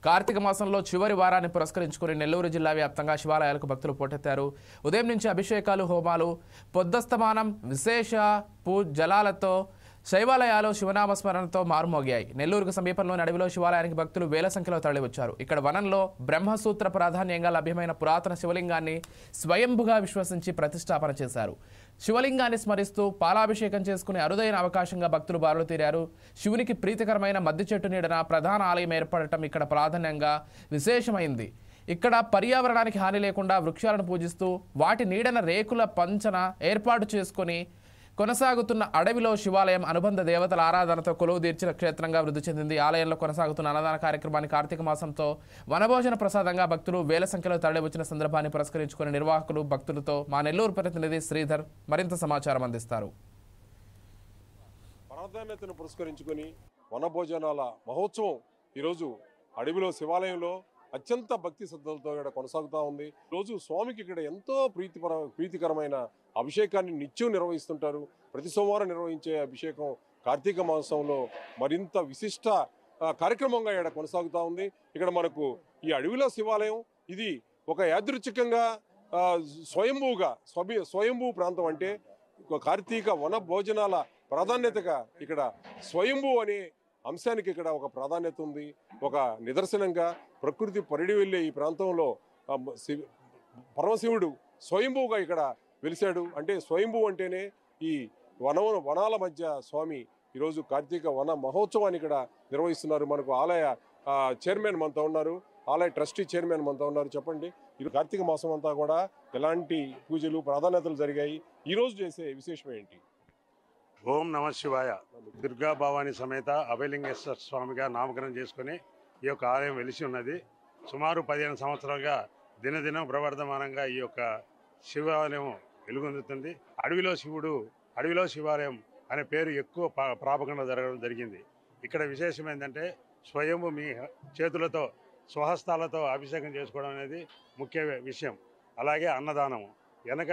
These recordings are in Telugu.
కార్తీక మాసంలో చివరి వారాన్ని పురస్కరించుకుని నెల్లూరు జిల్లా వ్యాప్తంగా శివాలయాలకు భక్తులు పోటెత్తారు. ఉదయం నుంచి అభిషేకాలు, హోమాలు, పొద్దస్తమానం, విశేష జలాలతో శైవాలయాలు శివనామస్మరణతో మారుమోగాయి. నెల్లూరుకు సమీపంలోని అడవిలో శివాలయానికి భక్తులు వేల సంఖ్యలో తరలివచ్చారు. ఇక్కడ వనంలో బ్రహ్మసూత్ర ప్రాధాన్యంగా లభ్యమైన పురాతన శివలింగాన్ని స్వయంభుగా విశ్వసించి ప్రతిష్టాపన చేశారు. శివలింగాన్ని స్మరిస్తూ పాలాభిషేకం చేసుకునే అరుదైన అవకాశంగా భక్తులు బారులు తీరారు. శివునికి ప్రీతికరమైన మద్ది చెట్టు నీడన ప్రధాన ఆలయం ఏర్పడటం ఇక్కడ ప్రాధాన్యంగా విశేషమైంది. ఇక్కడ పర్యావరణానికి హాని లేకుండా వృక్షాలను పూజిస్తూ వాటి నీడన రేకుల పంచన ఏర్పాటు చేసుకుని కొనసాగుతున్న అడవిలో శివాలయం అనుబంధ దేవతల ఆరాధనతో కొలువు తీర్చిన క్షేత్రంగా వృద్ధి చెందింది. ఆలయంలో కొనసాగుతున్న అన్నదాన కార్యక్రమాన్ని కార్తీక మాసంతో వనభోజన ప్రసాదంగా భక్తులు వేల సంఖ్యలో తరలివచ్చిన సందర్భాన్ని పురస్కరించుకుని నిర్వాహకులు భక్తులతో మా నెల్లూరు ప్రతినిధి శ్రీధర్ మరింత సమాచారం అందిస్తారు. ప్రాధాన్యతను పురస్కరించుకుని వనభోజనాల మహోత్సవం ఈరోజు అడవిలో శివాలయంలో అత్యంత భక్తి శ్రద్ధలతో ఇక్కడ కొనసాగుతూ ఉంది. రోజు స్వామికి ఇక్కడ ఎంతో ప్రీతికరమైన అభిషేకాన్ని నిత్యం నిర్వహిస్తుంటారు. ప్రతి సోమవారం నిర్వహించే అభిషేకం కార్తీక మాసంలో మరింత విశిష్ట కార్యక్రమంగా ఇక్కడ కొనసాగుతూ ఉంది. ఇక్కడ మనకు ఈ అడవిలో శివాలయం ఇది ఒక యాదృచ్ఛికంగా స్వయంభూ ప్రాంతం. అంటే కార్తీక వన భోజనాల ప్రాధాన్యతగా ఇక్కడ స్వయంభూ అనే అంశానికి ఇక్కడ ఒక ప్రాధాన్యత ఉంది. ఒక నిదర్శనంగా ప్రకృతి పరిడి వెళ్ళే ఈ ప్రాంతంలో పరమశివుడు స్వయంభూగా ఇక్కడ వెలిశాడు. అంటే స్వయంభూ అంటేనే ఈ వనాల మధ్య స్వామి ఈరోజు కార్తీక వన మహోత్సవాన్ని ఇక్కడ నిర్వహిస్తున్నారు. మనకు ఆలయ చైర్మన్ మనతో ఉన్నారు, ఆలయ ట్రస్టీ చైర్మన్ మనతో ఉన్నారు. చెప్పండి, ఈ కార్తీక మాసం అంతా కూడా ఎలాంటి పూజలు ప్రాధాన్యతలు జరిగాయి, ఈరోజు చేసే విశేషం ఏంటి? ఓం నమ శివాయ. దుర్గా భవాని సమేత అభయలింగేశ్వర స్వామిగా నామకరణం చేసుకుని ఈ యొక్క ఆలయం వెలిసి ఉన్నది. సుమారు 15 సంవత్సరాలుగా దినదినం ప్రవర్ధమానంగా ఈ యొక్క శివాలయం వెలుగొందుతుంది. అడవిలో శివాలయం అనే పేరు ఎక్కువ ప్రాపకంగా జరగడం జరిగింది. ఇక్కడ విశేషం ఏంటంటే స్వయంభు మీ చేతులతో స్వహస్తాలతో అభిషేకం చేసుకోవడం అనేది ముఖ్య విషయం. అలాగే అన్నదానము వెనక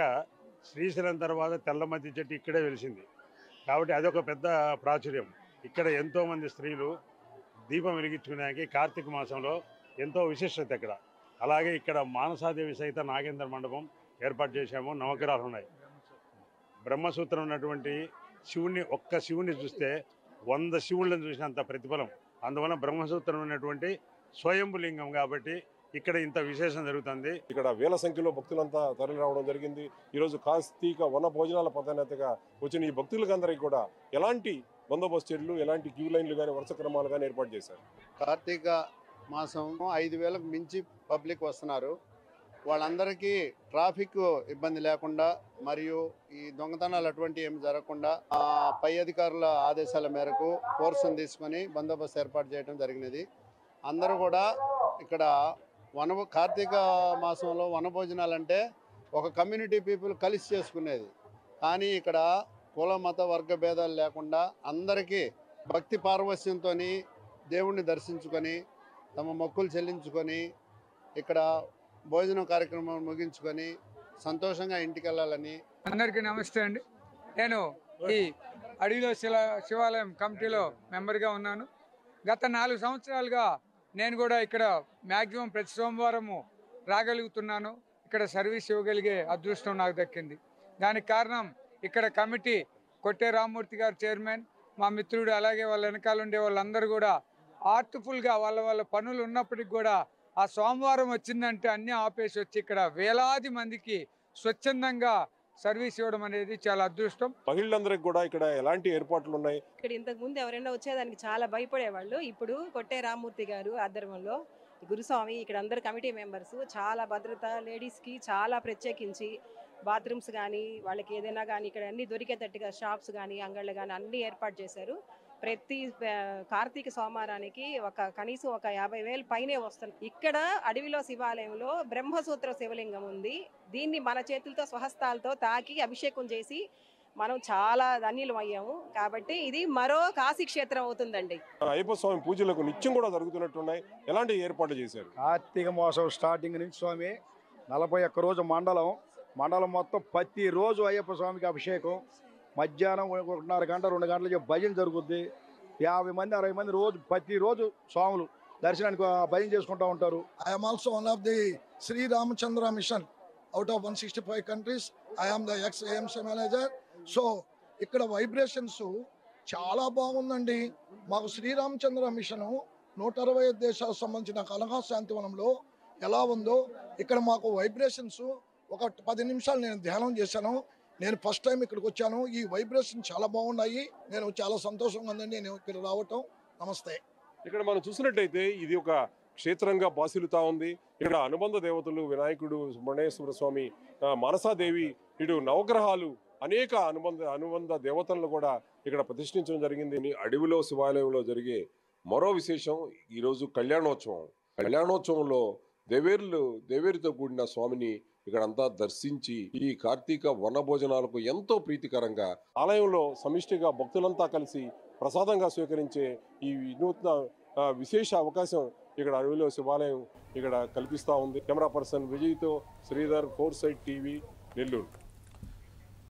శ్రీశైలం తర్వాత తెల్లమద్ది చెట్టు ఇక్కడే వెలిసింది కాబట్టి అదొక పెద్ద ప్రాచుర్యం. ఇక్కడ ఎంతోమంది స్త్రీలు దీపం వెలిగించుకునేకి కార్తీక మాసంలో ఎంతో విశిష్టత ఇక్కడ. అలాగే ఇక్కడ మానసాదేవి సహిత నాగేంద్ర మండపం ఏర్పాటు చేశాము. నవగ్రహాలు ఉన్నాయి. బ్రహ్మసూత్రం ఉన్నటువంటి ఒక్క శివుని చూస్తే 100 శివుళ్ళని చూసినంత ప్రతిఫలం. అందువల్ల బ్రహ్మసూత్రం ఉన్నటువంటి స్వయంభులింగం కాబట్టి ఇక్కడ ఇంత విశేషం జరుగుతుంది. ఇక్కడ వేల సంఖ్యలో భక్తులంతా తరలి రావడం జరిగింది. ఈరోజు కార్తీక వన భోజనాల ప్రాధాన్యతగా వచ్చిన ఈ భక్తులకందరికీ కూడా ఎలాంటి బందోబస్తు చర్యలు, ఎలాంటి క్యూ లైన్లు కానీ వరుస క్రమాలు కానీ ఏర్పాటు చేశారు. కార్తీక మాసం 5,000కు మించి పబ్లిక్ వస్తున్నారు. వాళ్ళందరికీ ట్రాఫిక్ ఇబ్బంది లేకుండా మరియు ఈ దొంగతనాలు అటువంటి ఏమి జరగకుండా పై అధికారుల ఆదేశాల మేరకు ఫోర్స్ని తీసుకొని బందోబస్తు ఏర్పాటు చేయడం జరిగినది. అందరూ కూడా ఇక్కడ కార్తీక మాసంలో వనభోజనాలు అంటే ఒక కమ్యూనిటీ పీపుల్ కలిసి చేసుకునేది. కానీ ఇక్కడ కుల మత వర్గ భేదాలు లేకుండా అందరికీ భక్తి పార్వశ్యంతో దేవుణ్ణి దర్శించుకొని తమ మొక్కులు చెల్లించుకొని ఇక్కడ భోజనం కార్యక్రమం ముగించుకొని సంతోషంగా ఇంటికి వెళ్ళాలని. అందరికీ నమస్తే అండి. నేను ఈ అడవిలో శివాలయం కమిటీలో మెంబర్గా ఉన్నాను. గత 4 సంవత్సరాలుగా నేను కూడా ఇక్కడ మ్యాక్సిమం ప్రతి సోమవారము రాగలుగుతున్నాను. ఇక్కడ సర్వీస్ ఇవ్వగలిగే అదృష్టం నాకు దక్కింది. దానికి కారణం ఇక్కడ కమిటీ కొట్టే రామ్మూర్తి గారు చైర్మన్, మా మిత్రుడు, అలాగే వాళ్ళ వెనకాల ఉండే వాళ్ళందరూ కూడా ఆర్ట్ఫుల్గా వాళ్ళ పనులు ఉన్నప్పటికి కూడా ఆ సోమవారం వచ్చిందంటే అన్నీ ఆపేసి వచ్చి ఇక్కడ వేలాది మందికి స్వచ్ఛందంగా సర్వీస్ ఇవ్వడం అనేది చాలా అదృష్టం. మహిళలందరికీ కూడా ఇక్కడ ఎలాంటి ఏర్పాట్లు ఉన్నాయి? ఇక్కడ ఇంతకు ముందు ఎవరైనా వచ్చేదానికి చాలా భయపడేవాళ్ళు. ఇప్పుడు కొట్టే రామ్మూర్తి గారు ఆధ్వర్యంలో గురుస్వామి, ఇక్కడ అందరు కమిటీ మెంబర్స్ చాలా భద్రత, లేడీస్కి చాలా ప్రత్యేకించి బాత్రూమ్స్ కానీ వాళ్ళకి ఏదైనా కానీ ఇక్కడ అన్ని దొరికేటట్టుగా షాప్స్ కానీ అంగళ్ళు కానీ అన్ని ఏర్పాటు చేశారు. ప్రతి కార్తీక సోమవారానికి కనీసం ఒక 50,000 పైనే వస్తుంది. ఇక్కడ అడవిలో శివాలయంలో బ్రహ్మసూత్ర శివలింగం ఉంది. దీన్ని మన చేతులతో స్వహస్తాలతో తాకి అభిషేకం చేసి మనం చాలా ధన్యులం అయ్యాము. కాబట్టి ఇది మరో కాశీ క్షేత్రం అవుతుందండి. అయ్యప్ప స్వామి పూజలకు నిత్యం కూడా జరుగుతున్నట్టున్నాయి. ఎలాంటి ఏర్పాట్లు చేశారు? కార్తీక మాసం స్టార్టింగ్ నుంచి స్వామి 41 రోజు మండలం మొత్తం ప్రతిరోజు అయ్యప్ప స్వామికి అభిషేకం. మధ్యాహ్నం 1:30 గంట 2 గంటల భజన జరుగుద్ది. 50 మంది 60 మంది ప్రతిరోజు స్వాములు దర్శనానికి భయం చేసుకుంటూ ఉంటారు. I am also one of the Sri Ramachandra mission. Out of 165 countries, I am the ex-AMC manager. So, ఇక్కడ వైబ్రేషన్స్ చాలా బాగుందండి. మాకు శ్రీరామచంద్ర మిషన్ 165 దేశాలకు సంబంధించిన కలహా శాంతివనంలో ఎలా ఉందో ఇక్కడ మాకు వైబ్రేషన్స్ ఒక 10 నిమిషాలు నేను ధ్యానం చేశాను. నేను ఫస్ట్ టైం ఇక్కడికి వచ్చాను. ఈ వైబ్రేషన్ చాలా బాగున్నాయి. నేను చాలా సంతోషంగా ఉందండి నేను ఇక్కడ రావటం. నమస్తే. ఇక్కడ మనం చూసినట్టయితే ఇది ఒక క్షేత్రంగా బాసిల్లుతా ఉంది. ఇక్కడ అనుబంధ దేవతలు వినాయకుడు, సుబ్రహ్మణ్యేశ్వర స్వామి, మనసాదేవి, ఇటు నవగ్రహాలు, అనేక అనుబంధ దేవతలను కూడా ఇక్కడ ప్రతిష్ఠించడం జరిగింది. అడవిలో శివాలయంలో జరిగే మరో విశేషం ఈరోజు కళ్యాణోత్సవంలో దేవేరుతో కూడిన స్వామిని ఇక్కడంతా దర్శించి ఈ కార్తీక వనభోజనాలకు ఎంతో ప్రీతికరంగా ఆలయంలో సమిష్టిగా భక్తులంతా కలిసి ప్రసాదంగా స్వీకరించే ఈ వినూత్న విశేష అవకాశం ఇక్కడ అడవిలో శివాలయం ఇక్కడ కల్పిస్తూ ఉంది. కెమెరా పర్సన్ విజయ్తో శ్రీధర్, 4 సైడ్ టీవీ, నెల్లూరు.